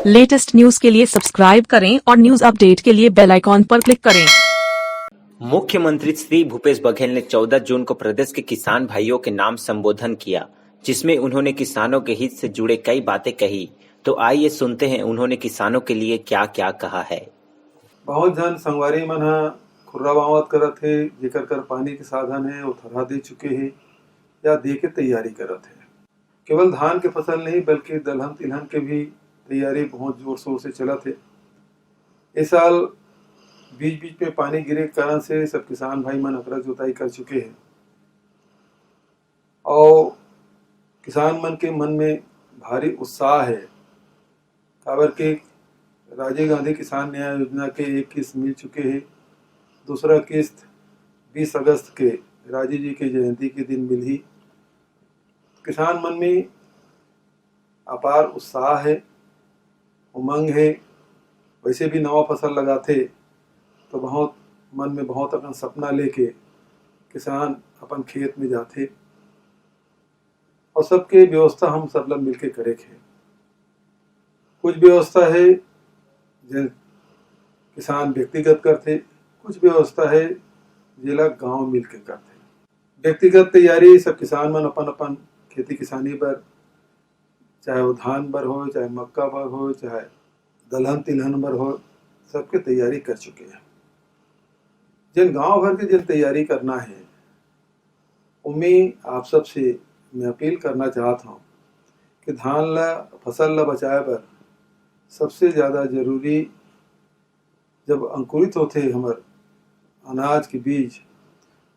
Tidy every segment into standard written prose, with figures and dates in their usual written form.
Latest news के लिए subscribe करें और न्यूज अपडेट के लिए बेल आइकॉन पर क्लिक करें। मुख्यमंत्री श्री भूपेश बघेल ने 14 जून को प्रदेश के किसान भाइयों के नाम संबोधन किया, जिसमें उन्होंने किसानों के हित से जुड़े कई बातें कही। तो आइए सुनते हैं उन्होंने किसानों के लिए क्या क्या कहा है। बहुत जन संगवारी मन ह खुर्रा बावत करत हे, जेकर कर पानी के साधन है वो थरहा दे चुके हैं या दे के तैयारी करत है। केवल धान के फसल नहीं बल्कि दलहन तिलहन के भी तैयारी बहुत जोर शोर से चलत है। इस साल बीच बीच पे पानी गिरे के कारण से सब किसान भाई मन अकरस जोताई कर चुके हैं और किसान मन के मन में भारी उत्साह है। काबर के राजीव गांधी किसान न्याय योजना के एक किस्त मिल चुके हैं, दूसरा किस्त 20 अगस्त के राजीव जी के जयंती के दिन मिली। किसान मन में अपार उत्साह है, उमंग है। वैसे भी नवा फसल लगाते तो बहुत मन में बहुत अपन सपना लेके किसान अपन खेत में जाते और सबके व्यवस्था हम सब लोग मिलके करे थे। कुछ व्यवस्था है जो किसान व्यक्तिगत करते, कुछ व्यवस्था है जिला गांव मिलके करते। व्यक्तिगत तैयारी सब किसान मन अपन अपन खेती किसानी पर, चाहे वो धान बर हो, चाहे मक्का बर हो, चाहे दलहन तिलहन बर हो, सबके तैयारी कर चुके हैं। जिन गांव भर के जिन तैयारी करना है उनमें आप सबसे मैं अपील करना चाहता हूँ कि धान ला फसल ला बचाए बर सबसे ज़्यादा जरूरी जब अंकुरित होते हमर अनाज के बीज,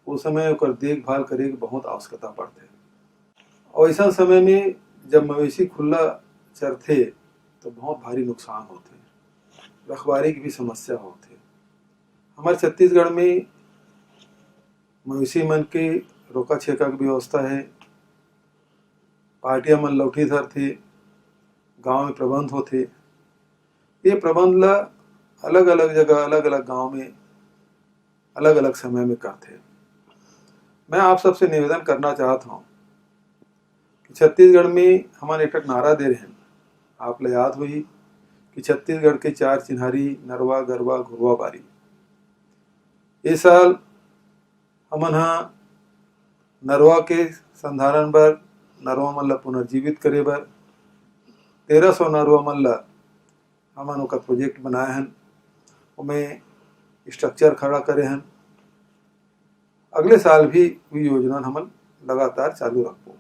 उस समय ओकर देखभाल करे के बहुत आवश्यकता पड़ते। और ऐसा समय में जब मवेशी खुला चरते तो बहुत भारी नुकसान होते, रखवारी की भी समस्या होती। हमारे छत्तीसगढ़ में मवेशी मन के रोका छेका की व्यवस्था है। पार्टियां मन लौठी धरते, गांव में प्रबंध होते। ये प्रबंध ला अलग अलग जगह अलग अलग गांव में अलग अलग समय में करते। मैं आप सबसे निवेदन करना चाहता हूँ कि छत्तीसगढ़ में हमारे एक नारा दे रहे हैं, आप ले याद हुई कि छत्तीसगढ़ के 4 चिन्हारी नरवा गरवा घुरवा बारी। इस साल हमन नरवा के संधारण बर, नरवा मन ला पुनर्जीवित करे बर 1300 नरवा मन ला हमन ओकर प्रोजेक्ट बनाए हन, उमें स्ट्रक्चर खड़ा करे हन। अगले साल भी वही योजना हमन लगातार चालू रखबो।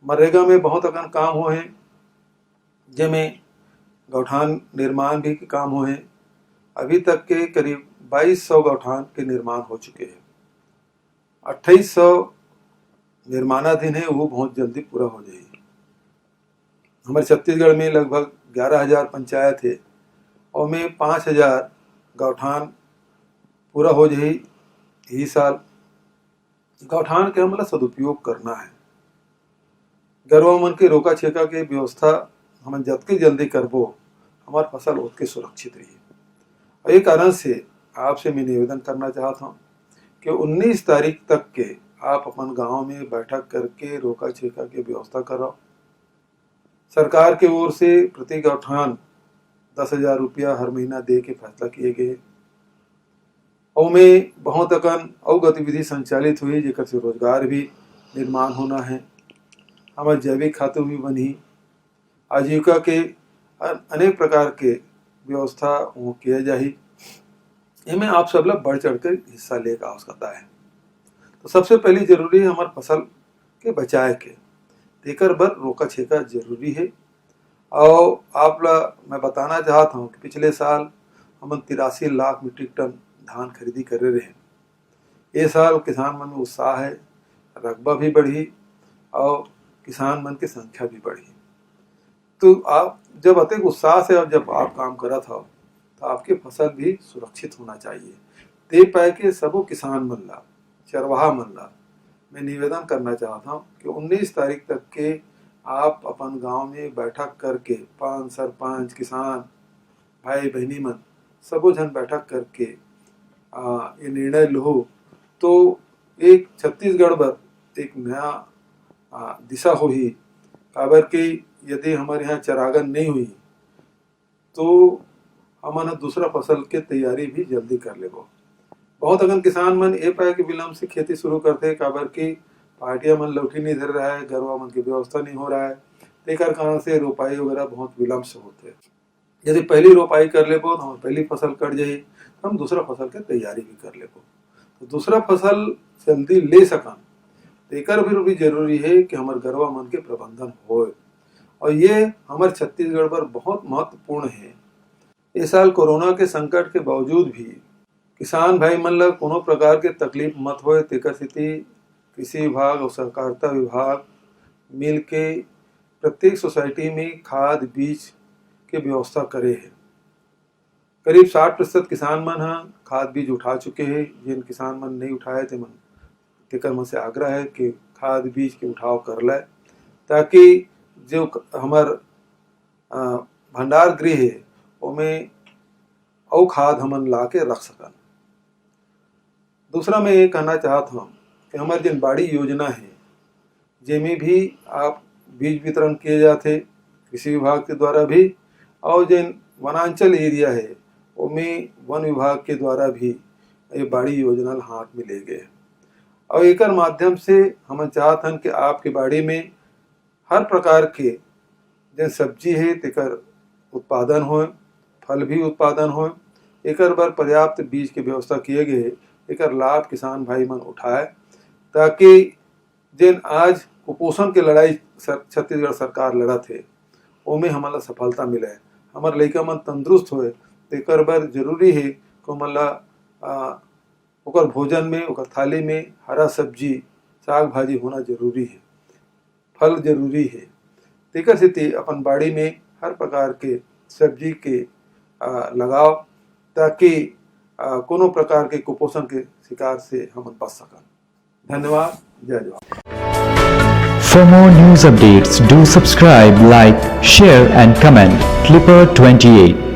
मनरेगा में बहुत अकन काम हो है, जिसमें गौठान निर्माण भी काम हो है। अभी तक के करीब 2200 गौठान के निर्माण हो चुके हैं। 2800 निर्माणाधीन है, वो बहुत जल्दी पूरा हो जाएगी। हमारे छत्तीसगढ़ में लगभग 11,000 पंचायत है और में 5,000 गौठान पूरा हो जाए। यही साल गौठान के हमला सदुपयोग करना है। गरवा मन के रोका छेका के व्यवस्था हम जतके जल्दी करबो हमार फसल उतके सुरक्षित रही। और ये कारण से आपसे मैं निवेदन करना चाहता हूँ कि 19 तारीख तक के आप अपन गांव में बैठक करके रोका छेका की व्यवस्था करो। सरकार के ओर से प्रति गौठान 10,000 रुपया हर महीना दे के फैसला किए गए और में बहुत अकन और गतिविधि संचालित हुई, जेकर से रोजगार भी निर्माण होना है। हमारे जैविक खातों भी बनी, आजीविका के अनेक प्रकार के व्यवस्था वो किया जाही। इनमें आप सब लोग बढ़ चढ़ कर हिस्सा ले का आवश्यकता है। तो सबसे पहली जरूरी है हमारे फसल के बचाए के, तेकर बर रोका छेका जरूरी है। और आप मैं बताना चाहता हूँ कि पिछले साल हम 83 लाख मीट्रिक टन धान खरीदी करे रहे। ये साल किसान मन में उत्साह है, रकबा भी बढ़ी और किसान मन की संख्या भी बढ़ी। तो आप जब अतिक उत्साह से और जब आप काम करत हो तो आपकी फसल भी सुरक्षित होना चाहिए। ते पाए के सबो किसान मन ला, चरवाहा मन ला मैं निवेदन करना चाहता हूँ कि 19 तारीख तक के आप अपन गांव में बैठक करके पंच सरपंच किसान भाई बहनी मन सबो जन बैठक करके ये निर्णय लो तो एक छत्तीसगढ़ बर एक नया दिशा होही। काबर कि यदि हमारे यहाँ चरागन नहीं हुई तो हमन दूसरा फसल के तैयारी भी जल्दी कर लेबो। बहुत अगन किसान मन ए पाए कि विलम्ब से खेती शुरू करते, काबर की पार्टियां मन लौकी नहीं धर रहा है, गरवा मन की व्यवस्था नहीं हो रहा है, तेकर कारण से रोपाई वगैरह बहुत विलम्ब से होते। यदि पहली रोपाई कर लेबो तो हम पहली फसल कट जाई, तो हम दूसरा फसल के तैयारी भी कर लेबो, तो दूसरा फसल जल्दी ले सकन। तेकर भी जरूरी है कि हमारे गरवा मन के प्रबंधन होए, और ये हमारे छत्तीसगढ़ पर बहुत महत्वपूर्ण है। इस साल कोरोना के संकट के बावजूद भी किसान भाई मन ला कोनो प्रकार के तकलीफ मत होए, तेकर स्थिति कृषि विभाग और सहकारिता विभाग मिल के प्रत्येक सोसाइटी में खाद बीज के व्यवस्था करे है। करीब 60% किसान मन खाद बीज उठा चुके हैं। जिन किसान मन नहीं उठाए थे मन तेकर मन से आग्रह है कि खाद बीज के उठाव कर ले, ताकि जो हमार भंडार गृह है उसमें और खाद हमन ला के रख सकन। दूसरा मैं ये कहना चाहता हूँ कि हमारे जिन बाड़ी योजना है जिनमें भी आप बीज वितरण किए जाते कृषि विभाग के द्वारा भी, और जिन वनांचल एरिया है उनमें वन विभाग के द्वारा भी ये बाड़ी योजना हाथ में ले गए। और एक माध्यम से हम चाहते हैं कि आपके बाड़ी में हर प्रकार के जिन सब्जी है तेकर उत्पादन हो, फल भी उत्पादन हो, एक बार पर्याप्त बीज के व्यवस्था किए गए, एक लाभ किसान भाई मन उठाए, ताकि जिन आज कुपोषण के लड़ाई छत्तीसगढ़ सरकार लड़त है ओमें हमारा सफलता मिले, हमारे लड़का मन तंदुरुस्त होए। एक बार जरूरी है कि हमारा ओकर भोजन में, ओकर थाली में हरा सब्जी साग भाजी होना जरूरी है, फल जरूरी है। तेकर स्थिति अपन बाड़ी में हर प्रकार के सब्जी के लगाओ, ताकि कोनो प्रकार के कुपोषण के शिकार से हम बच सकन। धन्यवाद, जय Jawahar. For more news updates, do subscribe, like, share and comment. Clipper 28